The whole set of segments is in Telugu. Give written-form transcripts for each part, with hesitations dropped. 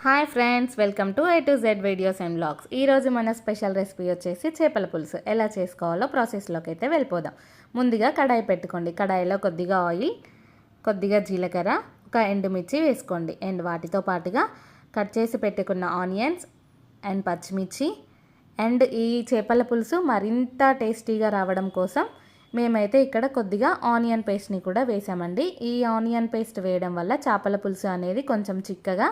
Hi friends, welcome to A to Z videos and vlogs. ఈరోజు మన స్పెషల్ రెసిపీ వచ్చేసి చేపల పులుసు. ఎలా చేసుకోవాలో ప్రాసెస్లోకి అయితే వెళ్ళిపోదాం. ముందుగా కడాయి పెట్టుకోండి. కడాయిలో కొద్దిగా ఆయిల్, కొద్దిగా జీలకర్ర, ఒక ఎండుమిర్చి వేసుకోండి. అండ్ వాటితో పాటుగా కట్ చేసి పెట్టుకున్న ఆనియన్స్ అండ్ పచ్చిమిర్చి. అండ్ ఈ చేపల పులుసు మరింత టేస్టీగా రావడం కోసం మేమైతే ఇక్కడ కొద్దిగా ఆనియన్ పేస్ట్ని కూడా వేసామండి. ఈ ఆనియన్ పేస్ట్ వేయడం వల్ల చేపల పులుసు అనేది కొంచెం చిక్కగా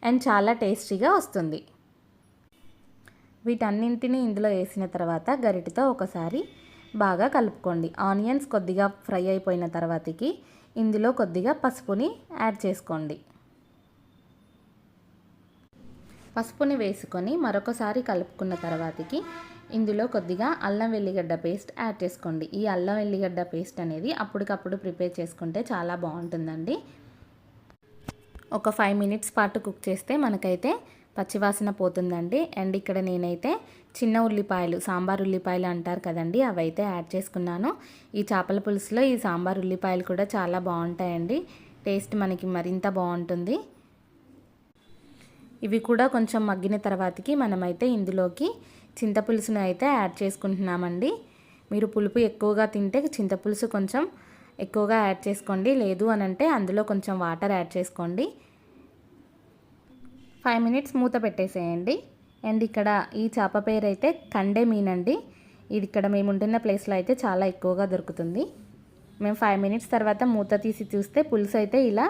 అండ్ చాలా టేస్టీగా వస్తుంది. వీటన్నింటినీ ఇందులో వేసిన తర్వాత గరిటెతో ఒకసారి బాగా కలుపుకోండి. ఆనియన్స్ కొద్దిగా ఫ్రై అయిపోయిన తర్వాతకి ఇందులో కొద్దిగా పసుపుని యాడ్ చేసుకోండి. పసుపుని వేసుకొని మరొకసారి కలుపుకున్న తర్వాతకి ఇందులో కొద్దిగా అల్లం వెల్లిగడ్డ పేస్ట్ యాడ్ చేసుకోండి. ఈ అల్లం వెల్లిగడ్డ పేస్ట్ అనేది అప్పటికప్పుడు ప్రిపేర్ చేసుకుంటే చాలా బాగుంటుందండి. ఒక 5 మినిట్స్ పాటు కుక్ చేస్తే మనకైతే పచ్చివాసన పోతుందండి. అండ్ ఇక్కడ నేనైతే చిన్న ఉల్లిపాయలు, సాంబార్ ఉల్లిపాయలు అంటారు కదండి, అవైతే యాడ్ చేసుకున్నాను. ఈ చేపల పులుసులో ఈ సాంబార్ ఉల్లిపాయలు కూడా చాలా బాగుంటాయండి. టేస్ట్ మనకి మరింత బాగుంటుంది. ఇవి కూడా కొంచెం మగ్గిన తర్వాతకి మనమైతే ఇందులోకి చింతపులుసును అయితే యాడ్ చేసుకుంటున్నామండి. మీరు పులుపు ఎక్కువగా తింటే చింతపులుసు కొంచెం ఎక్కువగా యాడ్ చేసుకోండి. లేదు అని అంటే అందులో కొంచెం వాటర్ యాడ్ చేసుకోండి. 5 మినిట్స్ మూత పెట్టేసేయండి. అండ్ ఇక్కడ ఈ చేప పేరు అయితే కండే మీన్ అండి. ఇది ఇక్కడ మేము ఉంటున్న ప్లేస్లో అయితే చాలా ఎక్కువగా దొరుకుతుంది. మేము 5 మినిట్స్ తర్వాత మూత తీసి చూస్తే పులుసు అయితే ఇలా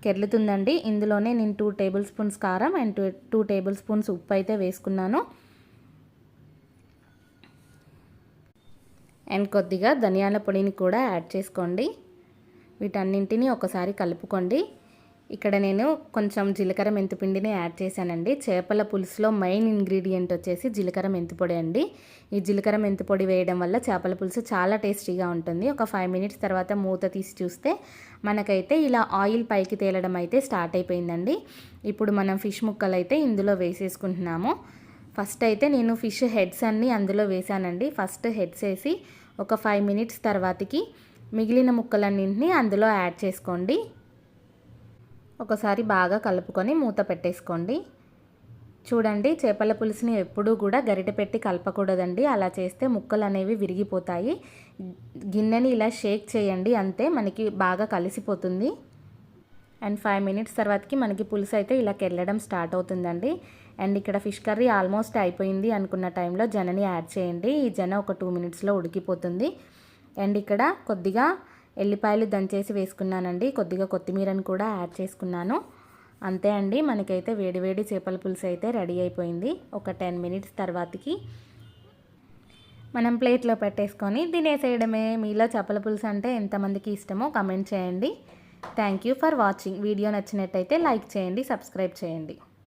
కెర్లుతుందండి. ఇందులోనే నేను 2 టేబుల్ స్పూన్స్ కారం అండ్ 2 టేబుల్ స్పూన్స్ ఉప్పు అయితే వేసుకున్నాను. అండ్ కొద్దిగా ధనియాల పొడిని కూడా యాడ్ చేసుకోండి. వీటన్నింటినీ ఒకసారి కలుపుకోండి. ఇక్కడ నేను కొంచెం జీలకర్ర మెంతిపిండిని యాడ్ చేశానండి. చేపల పులుసులో మెయిన్ ఇంగ్రీడియంట్ వచ్చేసి జీలకర్ర మెంతిపొడి అండి. ఈ జీలకర్ర మెంతిపొడి వేయడం వల్ల చేపల పులుసు చాలా టేస్టీగా ఉంటుంది. ఒక 5 మినిట్స్ తర్వాత మూత తీసి చూస్తే మనకైతే ఇలా ఆయిల్ పైకి తేలడం అయితే స్టార్ట్ అయిపోయిందండి. ఇప్పుడు మనం ఫిష్ ముక్కలు అయితే ఇందులో వేసేసుకుంటున్నాము. ఫస్ట్ అయితే నేను ఫిష్ హెడ్స్ అన్నీ అందులో వేసానండి. ఫస్ట్ హెడ్స్ వేసి ఒక 5 మినిట్స్ తర్వాతకి మిగిలిన ముక్కలన్నింటినీ అందులో యాడ్ చేసుకోండి. ఒకసారి బాగా కలుపుకొని మూత పెట్టేసుకోండి. చూడండి, చేపల పులుసుని ఎప్పుడూ కూడా గరిటె పెట్టి కలపకూడదండి. అలా చేస్తే ముక్కలు అనేవి విరిగిపోతాయి. గిన్నెని ఇలా షేక్ చేయండి, అంతే మనకి బాగా కలిసిపోతుంది. అండ్ 5 మినిట్స్ తర్వాతకి మనకి పులుసు అయితే ఇలా కెళ్ళడం స్టార్ట్ అవుతుందండి. అండ్ ఇక్కడ ఫిష్ కర్రీ ఆల్మోస్ట్ అయిపోయింది అనుకున్న టైంలో జనని యాడ్ చేయండి. ఈ జన ఒక 2 మినిట్స్లో ఉడికిపోతుంది. అండ్ ఇక్కడ కొద్దిగా ఎల్లిపాయలు దంచేసి వేసుకున్నానండి. కొద్దిగా కొత్తిమీరని కూడా యాడ్ చేసుకున్నాను. అంతే అండి, మనకైతే వేడివేడి చేపల పులుసు అయితే రెడీ అయిపోయింది. ఒక 10 మినిట్స్ తర్వాతకి మనం ప్లేట్లో పెట్టేసుకొని తినేసేయడమే. మీలో చేపల పులుసు అంటే ఎంతమందికి ఇష్టమో కమెంట్ చేయండి. Thank you for watching. Video నచ్చినట్టయితే లైక్ చేయండి, సబ్స్క్రైబ్ చేయండి.